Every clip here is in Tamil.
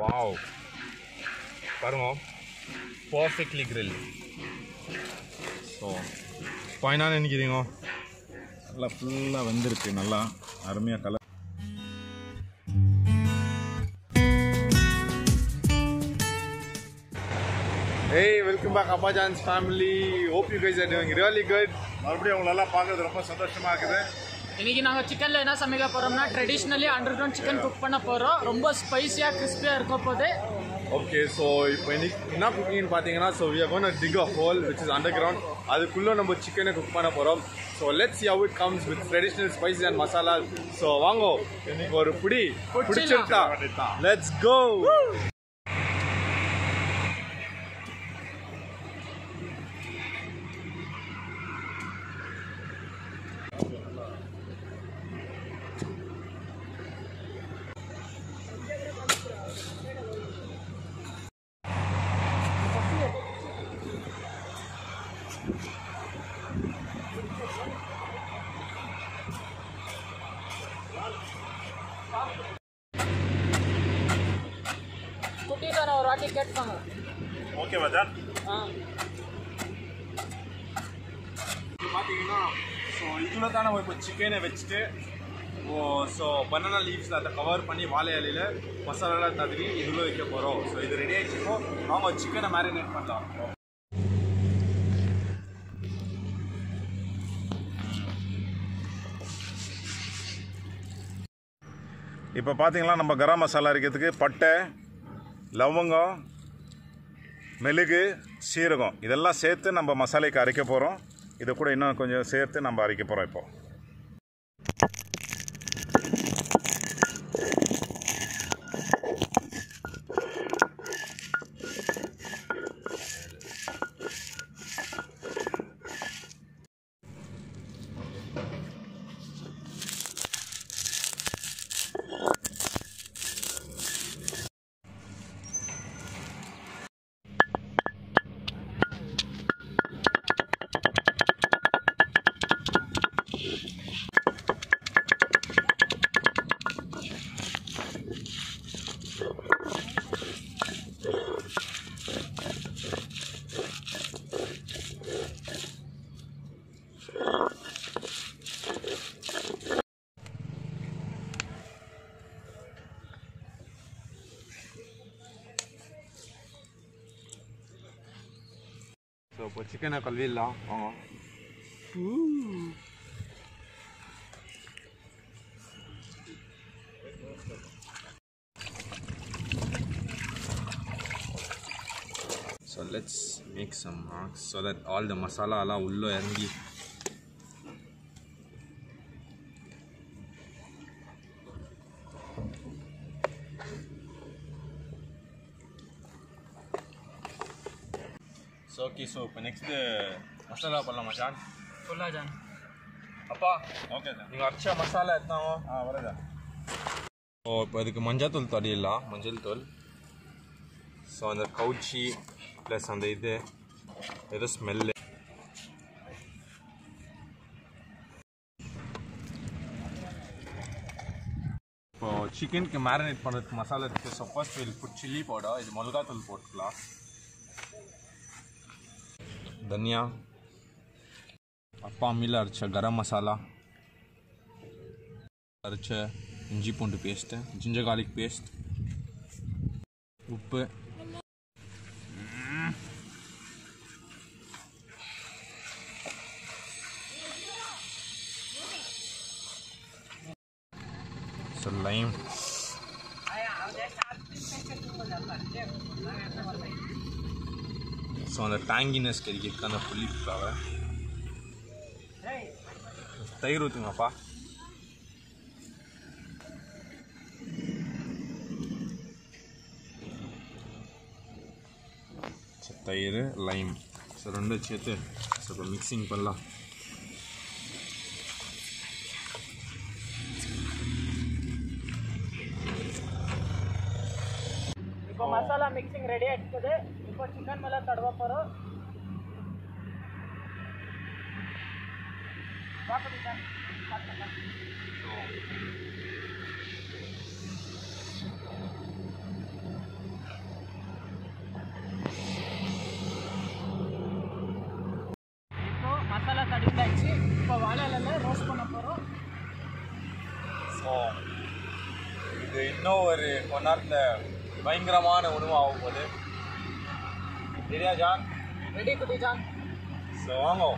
வாவ், பாருங்க, பர்ஃபெக்ட்லி கிரில். ஸோ ஃபைனாக நினைக்கிறீங்க, நல்லா ஃபுல்லாக வந்துருக்கு, நல்லா அருமையாக colour. Hey, welcome back Appa Jan's family. Hope you guys are doing really good. மறுபடியும் உங்களெல்லாம் பார்க்கறது ரொம்ப சந்தோஷமாக இருக்குது. இன்னைக்கு நாங்கள் சிக்கனில் என்ன சமைக்க போகிறோம்னா traditionally under ground chicken cook பண்ண போகிறோம். ரொம்ப ஸ்பைஸியாக கிறிஸ்பியாக இருக்க போது. ஓகே, ஸோ இப்போ இன்னைக்கு என்ன குக்கிங்னு பார்த்தீங்கன்னா, so we are going to dig a hole which is underground. அதுக்குள்ளே நம்ம சிக்கனை குக் பண்ண போகிறோம். So let's see how it comes with traditional spices and masala. So வாங்கோ, இன்னைக்கு ஒரு பிடி பிடிச்சிருக்கா, let's go. குட்டி தானே ஒரு வாட்டி கேட்பாங்க. ஓகே மச்சான். இது பார்த்தீங்கன்னா, ஸோ இதில் தான் நம்ம இப்போ சிக்கனை வச்சுட்டு, ஸோ பனானா லீவ்ஸில் அதை கவர் பண்ணி வாழை இலையில் மசாலாலாம் தடவி இதில் வைக்க போகிறோம். ஸோ இது ரெடி ஆகிடுச்சிப்போ அவங்க சிக்கனை மேரினேட் பண்ணலாம். இப்போ பார்த்தீங்கன்னா நம்ம கரம் மசாலா அரைக்கிறதுக்கு பட்டை, லவங்கம், மெழுகு, சீரகம் இதெல்லாம் சேர்த்து நம்ம மசாலைக்கு அரைக்க போகிறோம். இதை கூட இன்னும் கொஞ்சம் சேர்த்து நம்ம அரைக்க போகிறோம். இப்போ இப்போ சிக்கனை கழுவிடலாம். வாங்க. So let's make some marks so that all the masala alla ullo irangi. So okay, so இப்போ நெக்ஸ்ட் மசாலா பண்ணலாம் மச்சான். சொல்லா ஜான். அப்பா, ஓகே சார். நீங்கள் அரைச்ச மசாலா எத்தனாவோ? வரதா. ஸோ இப்போ இதுக்கு மஞ்சள் தூள் தடியிடலாம், மஞ்சள் தூள். ஸோ அந்த கவுச்சி ப்ளஸ் அந்த இது ஏதோ ஸ்மெல்லு. இப்போ சிக்கனுக்கு மேரினேட் பண்ணுறதுக்கு மசாலா இருக்குது. So first will put chilli powder, இது மிளகாத்தூள் போட்டுக்கலாம். धनिया, அப்பா அம்மியில் அரைச்ச கரம் மசாலா, அரைச்ச இஞ்சி பூண்டு பேஸ்ட்டு, ஜிஞ்சர் கார்லிக் பேஸ்ட், உப்பு, ஸோ லைம், ஸோ அந்த டேங்கினஸ் கிடைக்கிறதுக்கான புளிப்புக்காக தயிர் ஊற்றுங்கப்பா. தயிர், லைம், ஸோ ரெண்டும் சேர்த்து ஸோ இப்போ மிக்சிங் பண்ணலாம். இப்போ மசாலா மிக்சிங் ரெடி ஆகிடுது. இப்போ சிக்கன் மேலே தடவ போகிறோம். இன்னும் ஒரு 1 ஹவரில் பயங்கரமான உணவு ஆகும் போது சரியா ஜான்? ரெடி குட்டி ஜான். ஸோ வாங்க.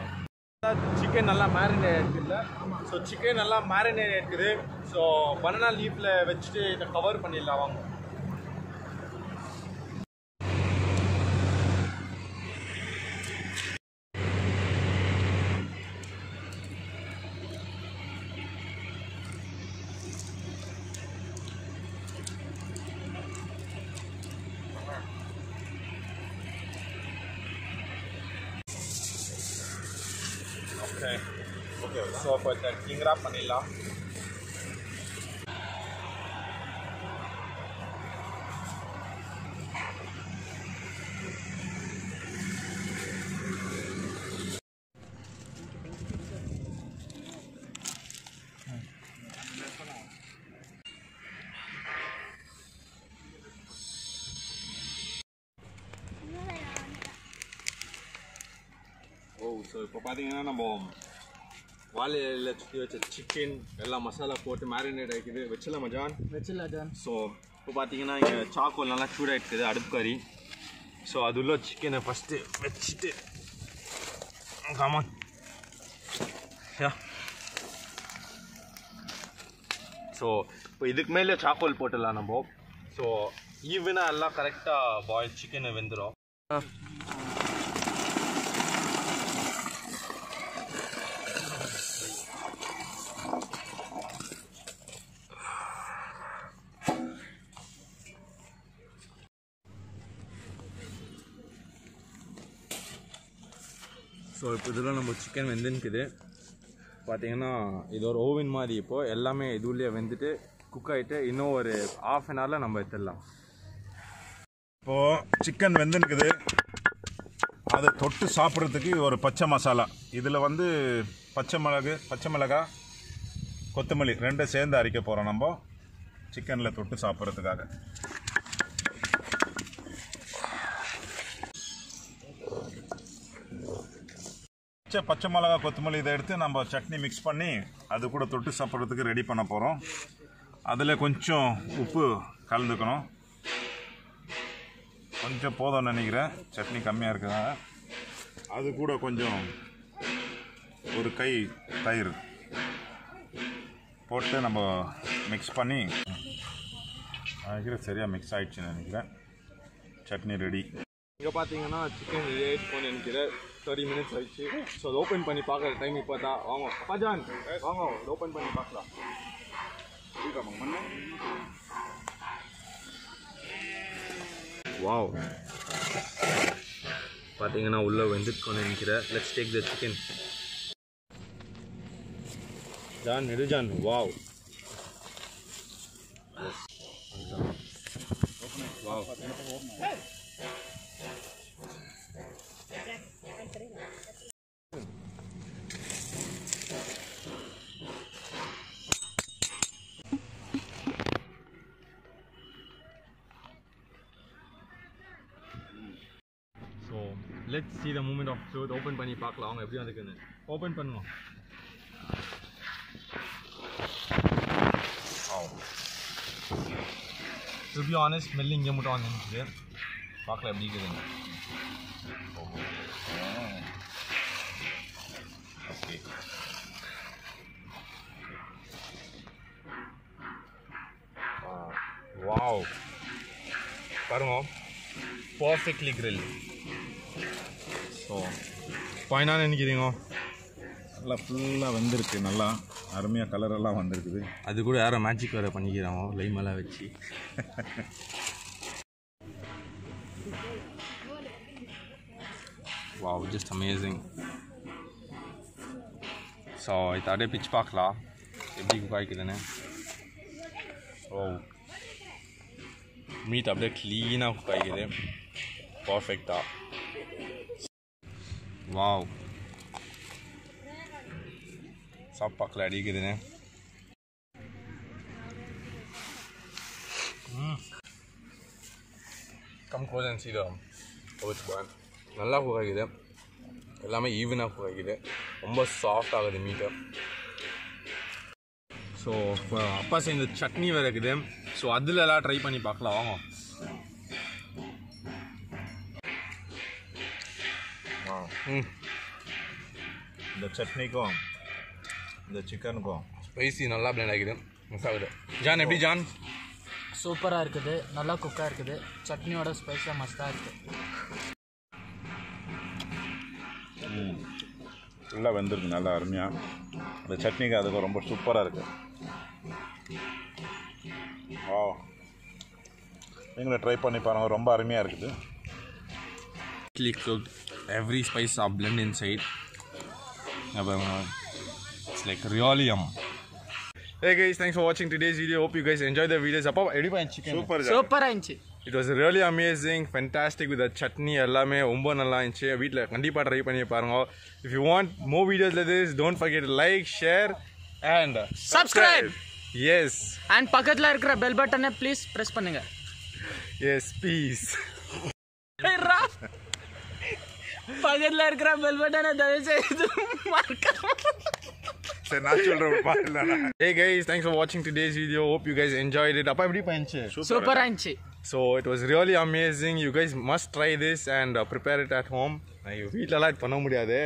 சிக்கன் நல்லா மேரினேட் இருக்குல்ல? ஸோ சிக்கன் நல்லா மேரினேட் இருக்குது. ஸோ பனானா லீஃபில் வச்சுட்டு இதை கவர் பண்ணிடலாம் வாங்க. ஓகே ஸோ இப்போ கிங் ராப் பண்ணிடலாம். ஸோ இப்போ பார்த்தீங்கன்னா நம்ம வாழையில சுற்றி வச்ச சிக்கன் எல்லாம் மசாலா போட்டு மேரினேட் ஆகிக்குது. வச்சிடலாமா ஜான்? வச்சிடலாம் ஜான். ஸோ இப்போ பார்த்தீங்கன்னா இங்கே சாக்கோல் நல்லா சூடாகிட்டுது, அடுப்பு கறி. ஸோ அது உள்ள சிக்கனை ஃபஸ்ட்டு வச்சுட்டு காமான் ஸோ இப்போ இதுக்கு மேலே சாக்கோல் போட்டுடலாம் நம்ம. ஸோ ஈவனாக எல்லாம் கரெக்டாக பாயில் சிக்கனை வெந்துடும். ஸோ இப்போ இதில் நம்ம சிக்கன் வெந்துன்னுக்குது. பார்த்தீங்கன்னா இது ஒரு ஓவன் மாதிரி. இப்போது எல்லாமே இதுலேயே வெந்துட்டு குக் ஆகிட்டு இன்னும் ஒரு ½ அன் ஹவரில் நம்ம எடுத்துடலாம். இப்போது சிக்கன் வெந்துன்னுக்குது. அதை தொட்டு சாப்பிட்றதுக்கு ஒரு பச்சை மசாலா. இதில் வந்து பச்சை மிளகாய், கொத்தமல்லி 2 சேர்ந்து அரைக்க போகிறோம் நம்ம சிக்கனில் தொட்டு சாப்பிட்றதுக்காக. பச்சை மிளகாய், கொத்தமல்லி இதை எடுத்து நம்ம சட்னி மிக்ஸ் பண்ணி அது கூட தொட்டு சாப்பிட்றதுக்கு ரெடி பண்ண போகிறோம். அதில் கொஞ்சம் உப்பு கலந்துக்கணும். கொஞ்சம் போதும்னு நினைக்கிறேன், சட்னி கம்மியாக இருக்குதுங்க. அது கூட கொஞ்சம் ஒரு கை தயிர் போட்டு நம்ம மிக்ஸ் பண்ணி நினைக்கிறேன் சரியாக மிக்ஸ் ஆகிடுச்சுன்னு நினைக்கிறேன். சட்னி ரெடி. இங்கே பார்த்தீங்கன்னா சிக்கன் ரெடி ஆகிடுச்சுன்னு நினைக்கிறேன். 30 minutes ஆயிடுச்சு. ஸோ அதை ஓப்பன் பண்ணி பார்க்குற டைம் இப்போ தான். வாங்க அப்பாஜான் வாங்க ஓப்பன் பண்ணி பார்க்கலாம். வாவ், பார்த்தீங்கன்னா உள்ளே வெந்துட்டுன்னு நினைக்கிறேன். Let's take the chicken. John எடு John. Wow wow. Let's see the moment of truth. Open பண்ணி பார்க்கலாம் அவங்க எப்படி வந்துக்குன்னு. ஓப்பன் பண்ணுவோம். To be honest, ஸ்மெல் இங்கே மட்டும் வந்துச்சு. பார்க்கலாம் எப்படி இருக்குதுன்னு. ஓகே. வாவ், பாருங்க, பர்ஃபெக்ட்லி கிரில். ஸோ என்ன நினைக்கிறீங்க? நல்லா ஃபுல்லாக வெந்திருக்கு, நல்லா அருமையாக கலரெல்லாம் வந்திருக்குது. அது கூட யாரோ மேஜிக் வேறு பண்ணிக்கிறாங்க லைமெல்லாம் வச்சு. Wow, just amazing. ஸோ இது அப்படியே பிச்சு பார்க்கலாம் எப்படி குக் ஆகிக்குதுன்னு. ஓ, மீட் அப்படியே க்ளீனாக குக் ஆகிக்குது, பர்ஃபெக்டாக. வாவ், சாப்பாக்கில் அடிக்குதுன்னு. Come close and see the work. நல்லா குக் ஆகிக்குது, எல்லாமே ஈவனாக குக் ஆகிக்குது, ரொம்ப சாஃப்ட் ஆகுது மீட்டை. ஸோ அப்பா செஞ்ச சட்னி வேறு இருக்குது. ஸோ அதில் எல்லாம் ட்ரை பண்ணி பார்க்கலாம் வாங்க. இந்த சட்னிக்கும் இந்த சிக்கனுக்கும் ஸ்பைசி நல்லா பிளெண்ட் ஆகிது மசாலா. ஜான் எப்படி ஜான்? சூப்பராக இருக்குது, நல்லா குக்காக இருக்குது, சட்னியோட ஸ்பைஸாக மஸ்தாக இருக்குது. ஃபுல்லாக வெந்திருக்கு நல்லா அருமையாக. இந்த சட்னிக்கு அதுக்கு ரொம்ப சூப்பராக இருக்குது. ஓ நீங்களும் ட்ரை பண்ணி பாருங்கள், ரொம்ப அருமையாக இருக்குது. Cooked. Every spice are blend inside. It's like really yum. Hey guys, thanks for watching today's video. Hope you guys enjoyed the videos. Appa, edit pan chicken. சூப்பராக இருந்துச்சு. It was really amazing, fantastic with the chutney. எல்லாமே ரொம்ப நல்லா இருந்துச்சு. வீட்டில் கண்டிப்பாக ட்ரை பண்ணி பாருங்க. If you want more videos like this, don't forget to like, share and subscribe. Yes. And பக்கத்தில் இருக்கிற பெல் பட்டனை ப்ளீஸ் ப்ரெஸ் பண்ணுங்க. Yes, peace. பக்கத்தில் இருக்கிற பெல் பட்டனை தயவு செய்து மறக்காம. சரி நான் சொல்கிறேன். Hey guys, thanks for watching today's video. Hope you guys enjoyed it. அப்பா எப்படி பண்ணிச்சு? சூப்பராக இருந்துச்சு. So it was really amazing. You guys must try this and prepare it at home. வீட்டிலலாம் இது பண்ண முடியாது.